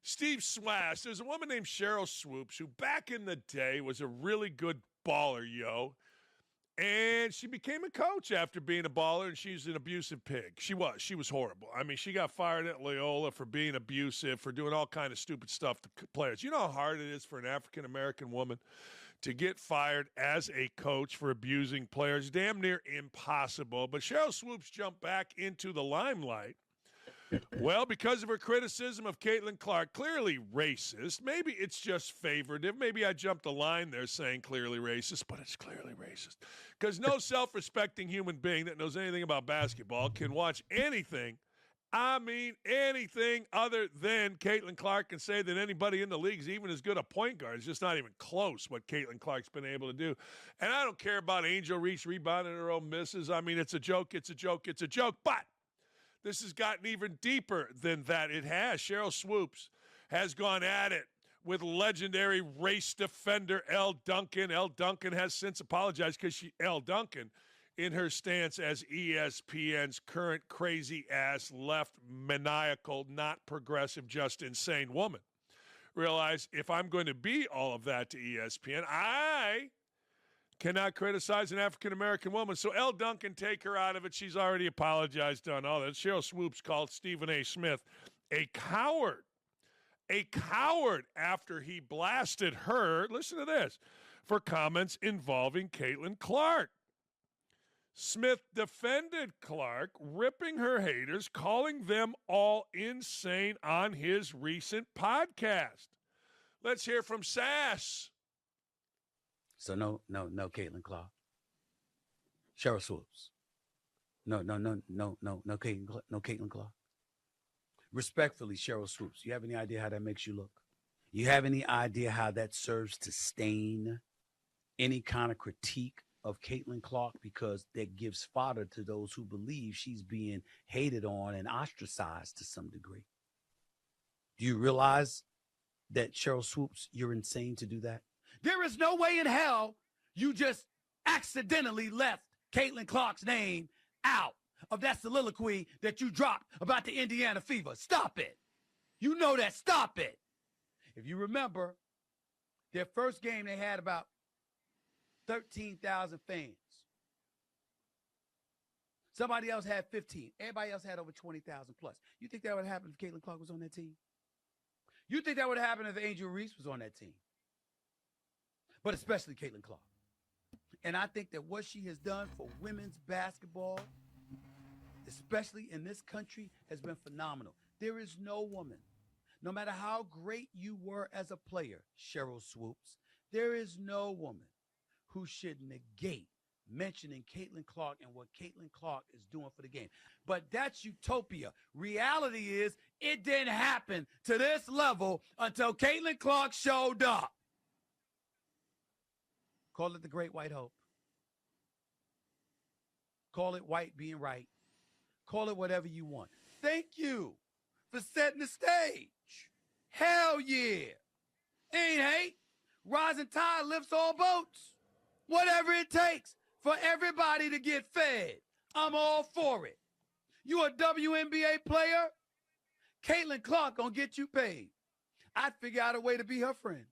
Steve Swash, there's a woman named Cheryl Swoops who back in the day was a really good baller, yo. And she became a coach after being a baller, and she's an abusive pig. She was horrible. I mean, she got fired at Loyola for being abusive, for doing all kind of stupid stuff to players. You know how hard it is for an African-American woman to get fired as a coach for abusing players? Damn near impossible. But Cheryl Swoops jumped back into the limelight. Well, because of her criticism of Caitlin Clark, clearly racist. Maybe it's just favoritive. Maybe I jumped a line there saying clearly racist, but it's clearly racist. Because no self-respecting human being that knows anything about basketball can watch anything, anything other than Caitlin Clark and say that anybody in the league is even as good a point guard. It's just not even close what Caitlin Clark's been able to do. And I don't care about Angel Reese rebounding her own misses. I mean, it's a joke, but this has gotten even deeper than that. It has. Cheryl Swoops has gone at it with legendary race defender Elle Duncan. Elle Duncan has since apologized because Elle Duncan, in her stance as ESPN's current crazy-ass, left, maniacal, not progressive, just insane woman, realized if I'm going to be all of that to ESPN, I cannot criticize an African-American woman. So Elle Duncan, take her out of it. She's already apologized, done all that. Cheryl Swoops called Stephen A. Smith a coward after he blasted her, listen to this, for comments involving Caitlin Clark. Smith defended Clark, ripping her haters, calling them all insane on his recent podcast. Let's hear from Sass. So no, Caitlin Clark. Cheryl Swoops. No, Caitlin Clark. Respectfully, Cheryl Swoops, you have any idea how that makes you look? You have any idea how that serves to stain any kind of critique of Caitlin Clark, because that gives fodder to those who believe she's being hated on and ostracized to some degree? Do you realize that, Cheryl Swoops, you're insane to do that? There is no way in hell you just accidentally left Caitlin Clark's name out of that soliloquy that you dropped about the Indiana Fever. Stop it. You know that. Stop it. If you remember, their first game, they had about 13,000 fans. Somebody else had 15. Everybody else had over 20,000 plus. You think that would happen if Caitlin Clark was on that team? You think that would happen if Angel Reese was on that team? But especially Caitlin Clark. And I think that what she has done for women's basketball, especially in this country, has been phenomenal. There is no woman, no matter how great you were as a player, Cheryl Swoops, there is no woman who should negate mentioning Caitlin Clark and what Caitlin Clark is doing for the game. But that's utopia. Reality is it didn't happen to this level until Caitlin Clark showed up. Call it the Great White Hope. Call it white being right. Call it whatever you want. Thank you for setting the stage. Hell yeah. Ain't hate. Rising tide lifts all boats. Whatever it takes for everybody to get fed. I'm all for it. You a WNBA player? Caitlin Clark gonna get you paid. I'd figure out a way to be her friend.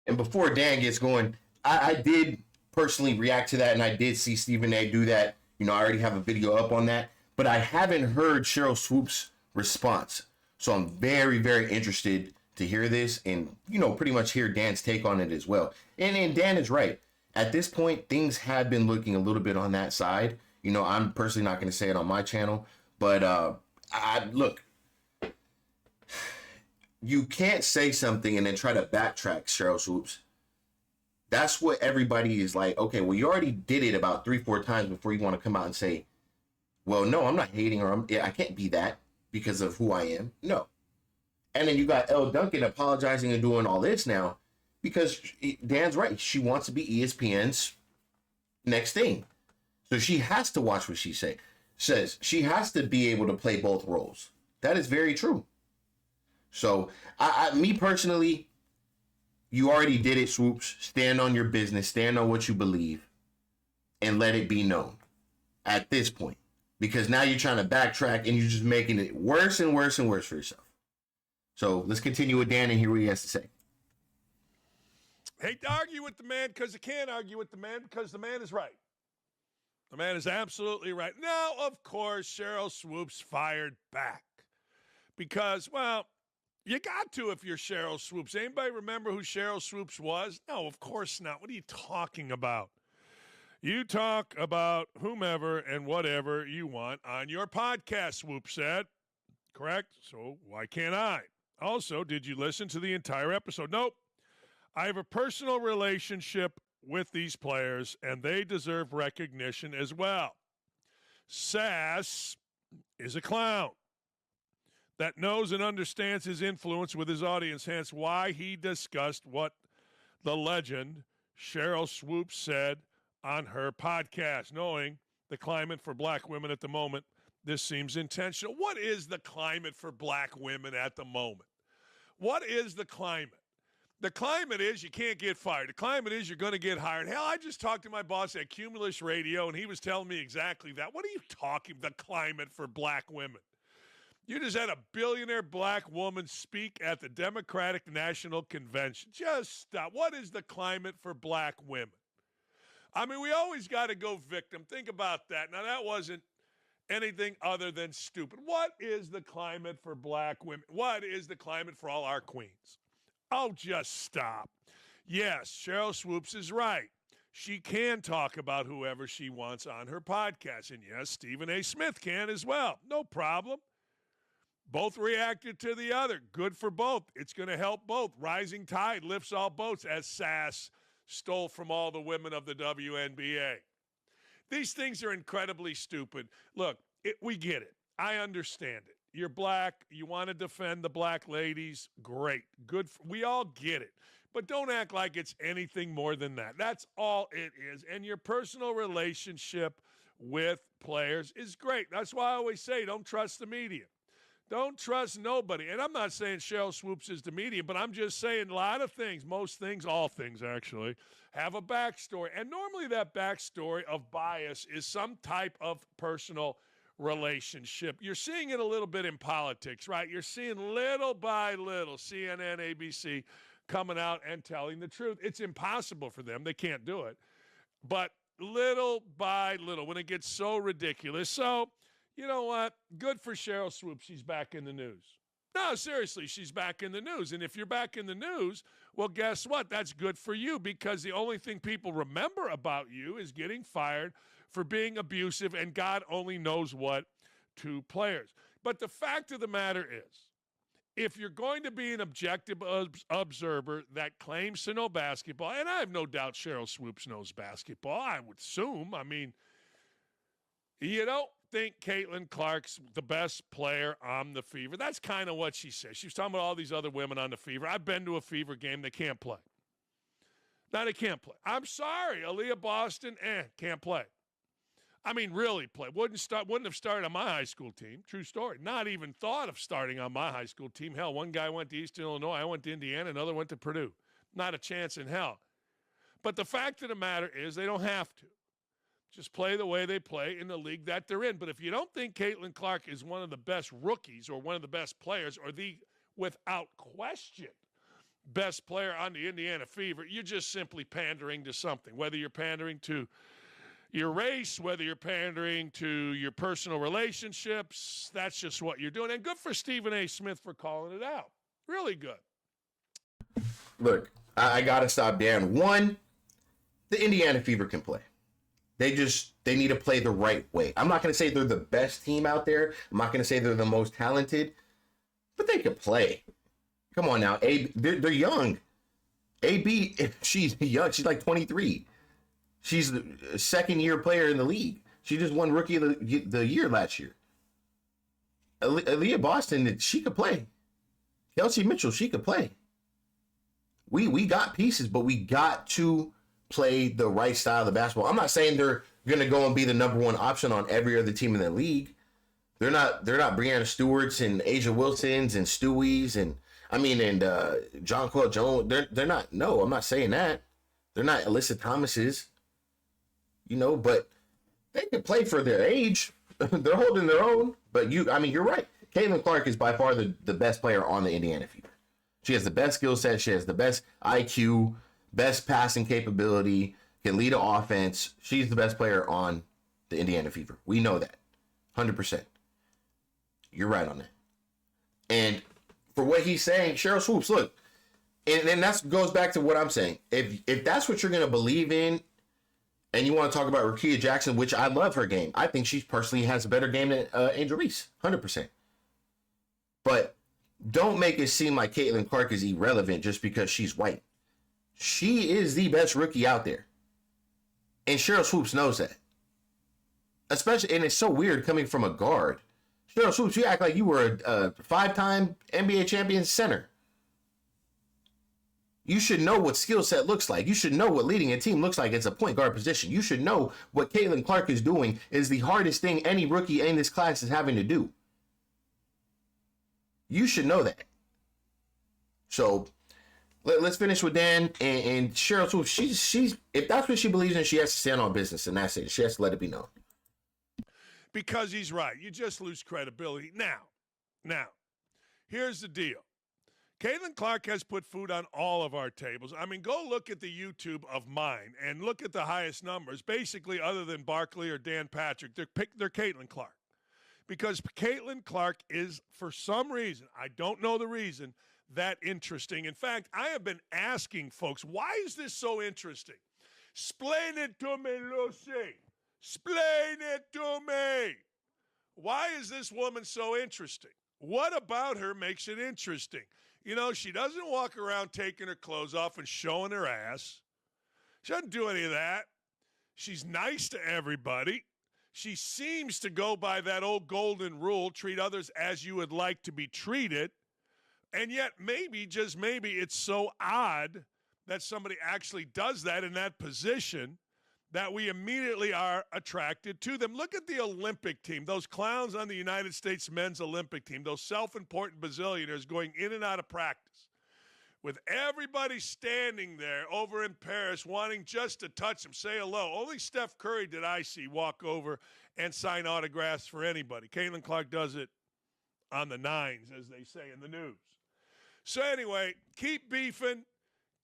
And before Dan gets going, I did personally react to that, and I did see Stephen A. do that. You know, I already have a video up on that, but I haven't heard Cheryl Swoops' response. So I'm very, very interested to hear this and, you know, pretty much hear Dan's take on it as well. And Dan is right. At this point, things have been looking a little bit on that side. You know, I'm personally not going to say it on my channel, but look, you can't say something and then try to backtrack, Cheryl Swoops. That's what everybody is like, okay, well, you already did it about 3-4 times before you want to come out and say, well, no, I'm not hating her. I can't be that because of who I am. No. And then you got Elle Duncan apologizing and doing all this now because Dan's right. She wants to be ESPN's next thing. So she has to watch what she says. She has to be able to play both roles. That is very true. So, me personally, you already did it, Swoops. Stand on your business. Stand on what you believe. And let it be known at this point. because now you're trying to backtrack and you're just making it worse and worse and worse for yourself. So let's continue with Dan and hear what he has to say. Hate to argue with the man because I can't argue with the man because the man is right. The man is absolutely right. Now, of course, Cheryl Swoops fired back because, well, you got to if you're Cheryl Swoops. Anybody remember who Cheryl Swoops was? No, of course not. What are you talking about? You talk about whomever and whatever you want on your podcast, Swoops said. Correct? So why can't I? Also, did you listen to the entire episode? Nope. I have a personal relationship with these players, and they deserve recognition as well. Sass is a clown that knows and understands his influence with his audience, hence why he discussed what the legend Cheryl Swoops said on her podcast. Knowing the climate for black women at the moment, this seems intentional. What is the climate for black women at the moment? What is the climate? The climate is you can't get fired. The climate is you're going to get hired. Hell, I just talked to my boss at Cumulus Radio, and he was telling me exactly that. What are you talking the climate for black women? You just had a billionaire black woman speak at the Democratic National Convention. Just stop. What is the climate for black women? I mean, we always got to go victim. Think about that. Now, that wasn't anything other than stupid. What is the climate for black women? What is the climate for all our queens? Oh, just stop. Yes, Cheryl Swoops is right. She can talk about whoever she wants on her podcast. And yes, Stephen A. Smith can as well. No problem. Both reacted to the other. Good for both. It's going to help both. Rising tide lifts all boats, as Sass stole from all the women of the WNBA. These things are incredibly stupid. Look, we get it. I understand it. You're black. You want to defend the black ladies. Great. Good. We all get it. But don't act like it's anything more than that. That's all it is. And your personal relationship with players is great. That's why I always say don't trust the media. Don't trust nobody. And I'm not saying Cheryl Swoops is the media, but I'm just saying a lot of things, most things, all things actually, have a backstory. And normally that backstory of bias is some type of personal relationship. You're seeing it a little bit in politics, right? You're seeing little by little CNN, ABC coming out and telling the truth. It's impossible for them. They can't do it. But little by little, when it gets so ridiculous. So, you know what? Good for Cheryl Swoops. She's back in the news. No, seriously, she's back in the news. And if you're back in the news, well, guess what? That's good for you because the only thing people remember about you is getting fired for being abusive and God only knows what to players. But the fact of the matter is, if you're going to be an objective observer that claims to know basketball, and I have no doubt Cheryl Swoops knows basketball, I would assume. I mean, you don't think Caitlin Clark's the best player on the Fever. That's kind of what she says. She was talking about all these other women on the Fever. I've been to a Fever game. They can't play. Now they can't play. I'm sorry. Aaliyah Boston, can't play. I mean, really play. Wouldn't have started on my high school team. True story. Not even thought of starting on my high school team. Hell, one guy went to Eastern Illinois. I went to Indiana. Another went to Purdue. Not a chance in hell. But the fact of the matter is they don't have to. Just play the way they play in the league that they're in. But if you don't think Caitlin Clark is one of the best rookies or one of the best players or the, without question, best player on the Indiana Fever, you're just simply pandering to something. Whether you're pandering to your race, whether you're pandering to your personal relationships, that's just what you're doing. And good for Stephen A. Smith for calling it out. Really good. Look, I got to stop Dan. One, the Indiana Fever can play. They need to play the right way. I'm not going to say they're the best team out there. I'm not going to say they're the most talented, but they can play. Come on now. They're young. AB, she's young. She's like 23. She's the second-year player in the league. She just won Rookie of the Year last year. Aaliyah Boston, she could play. Kelsey Mitchell, she could play. We got pieces, but we got to play the right style of basketball. I'm not saying they're going to go and be the number one option on every other team in the league. They're not Breanna Stewarts and Asia Wilsons and Stewies and John Quill Jones. They're not. No, I'm not saying that. They're not Alyssa Thomases. But they can play for their age. they're holding their own. But you're right. Caitlin Clark is by far the best player on the Indiana Fever. She has the best skill set. She has the best IQ, best passing capability, can lead an offense. She's the best player on the Indiana Fever. We know that. 100%. You're right on that. And for what he's saying, Cheryl Swoops, look, and that goes back to what I'm saying. If that's what you're going to believe in, and you want to talk about Rakia Jackson, which I love her game. I think she personally has a better game than Angel Reese, 100%. But don't make it seem like Caitlin Clark is irrelevant just because she's white. She is the best rookie out there. And Cheryl Swoops knows that. Especially, and it's so weird coming from a guard. Cheryl Swoops, you act like you were a 5-time NBA champion center. You should know what skill set looks like. You should know what leading a team looks like. It's a point guard position. You should know what Caitlin Clark is doing is the hardest thing any rookie in this class is having to do. You should know that. So let's finish with Dan and Cheryl Swoops. She's if that's what she believes in, she has to stand on business, and that's it. She has to let it be known. Because he's right. You just lose credibility. Now, here's the deal. Caitlin Clark has put food on all of our tables. I mean, go look at the YouTube of mine and look at the highest numbers. Basically, other than Barkley or Dan Patrick, they're Caitlin Clark. Because Caitlin Clark is, for some reason, I don't know the reason, that interesting. In fact, I have been asking folks, why is this so interesting? Explain it to me, Lucy. Explain it to me. Why is this woman so interesting? What about her makes it interesting? You know, she doesn't walk around taking her clothes off and showing her ass. She doesn't do any of that. She's nice to everybody. She seems to go by that old golden rule, treat others as you would like to be treated. And yet maybe, just maybe, it's so odd that somebody actually does that in that position that we immediately are attracted to them. Look at the Olympic team, those clowns on the United States men's Olympic team, those self-important bazillionaires going in and out of practice, with everybody standing there over in Paris wanting just to touch them, say hello. Only Steph Curry did I see walk over and sign autographs for anybody. Caitlin Clark does it on the nines, as they say in the news. So anyway, keep beefing,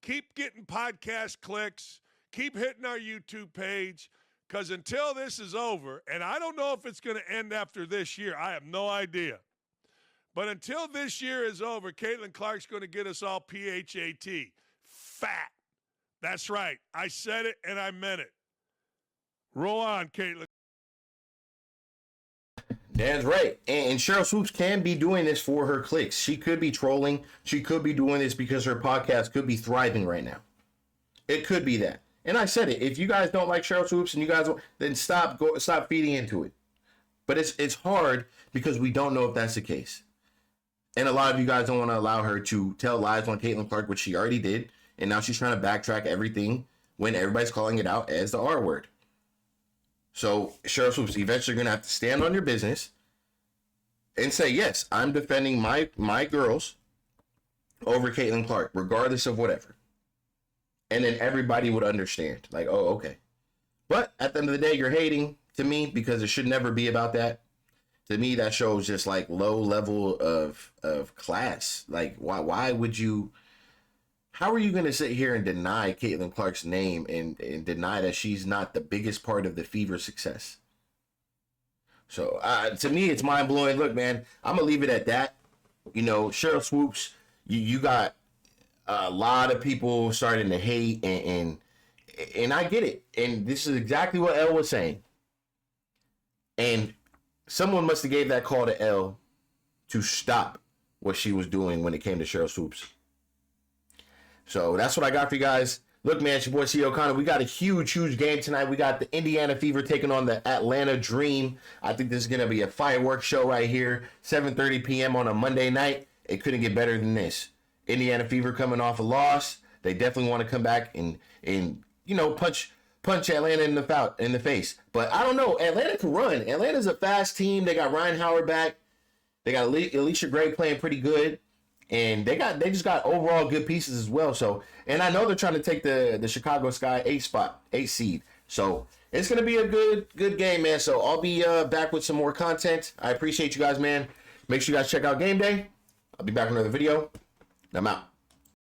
keep getting podcast clicks, keep hitting our YouTube page, because until this is over, and I don't know if it's going to end after this year. I have no idea. But until this year is over, Caitlin Clark's going to get us all PHAT. Fat. That's right. I said it and I meant it. Roll on, Caitlin. Dan's right. And Cheryl Swoops can be doing this for her clicks. She could be trolling. She could be doing this because her podcast could be thriving right now. It could be that. And I said it. If you guys don't like Cheryl Swoops and you guys then stop feeding into it. But it's hard because we don't know if that's the case. And a lot of you guys don't want to allow her to tell lies on Caitlin Clark, which she already did. And now she's trying to backtrack everything when everybody's calling it out as the R word. So Cheryl Swoops, eventually going to have to stand on your business and say, yes, I'm defending my girls over Caitlin Clark, regardless of whatever. And then everybody would understand. Like, oh, okay. But at the end of the day, you're hating to me because it should never be about that. To me, that shows just like low level of class. Like, why would you? How are you going to sit here and deny Caitlin Clark's name and deny that she's not the biggest part of the Fever success? So to me, it's mind blowing. Look, man, I'm gonna leave it at that. You know, Cheryl Swoops, you got a lot of people starting to hate, and I get it. And this is exactly what Elle was saying. And someone must have gave that call to Elle to stop what she was doing when it came to Cheryl Swoops. So that's what I got for you guys. Look, man, it's your boy C. O'Connor. We got a huge game tonight. We got the Indiana Fever taking on the Atlanta Dream. I think this is going to be a fireworks show right here. 7:30 p.m. on a Monday night. It couldn't get better than this. Indiana Fever coming off a loss. They definitely want to come back and you know, punch Atlanta in the face. But I don't know. Atlanta can run. Atlanta's a fast team. They got Ryan Howard back. They got Alicia Gray playing pretty good. And they just got overall good pieces as well. So, and I know they're trying to take the Chicago Sky 8 seed. So it's gonna be a good game, man. So I'll be back with some more content. I appreciate you guys, man. Make sure you guys check out Game Day. I'll be back with another video. I'm out.